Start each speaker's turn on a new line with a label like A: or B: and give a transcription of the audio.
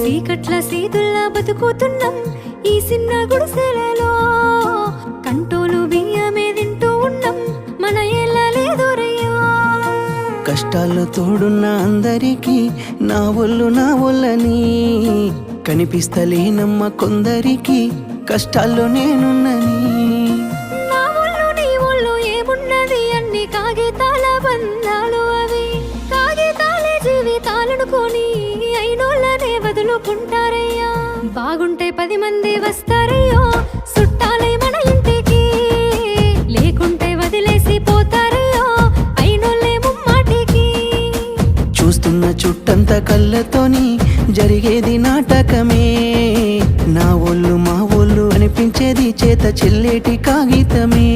A: సీకట్ల సీతుల్లా బతుకుతున్నాం ఈ చిన్న గుడిసెలలో. కంటోలు బియ్యమే తింటూ ఉన్నాం మన ఏళ్ళ లేదోరయ్యా.
B: కష్టాల్లో తోడున్న అందరికీ నా ఒళ్ళని కనిపిస్తలేనమ్మ కొందరికి కష్టాల్లో నేనున్నని.
A: నా ఒళ్ళు నీ ఒళ్ళు ఏమున్నది అన్ని కాగితాల బంధాలు, అవి కాగితాలే జీవితాలనుకొని అయినోళ్ళనే వదులుకుంటారయ్యా. బాగుంటే 10 మంది వస్తారయ్యో చుట్టాలే మన ఇంటికి, లేకుంటే వదిలేసి పోతారయ్యో అయినోళ్ళే ముమ్మాటికి.
B: చూస్తున్న చుట్టంత కళ్ళతోని జరిగేది నాటకమే, నా ఒళ్ళు మా ఒళ్ళు అనిపించేది చేత చెల్లేటి కాగితమే.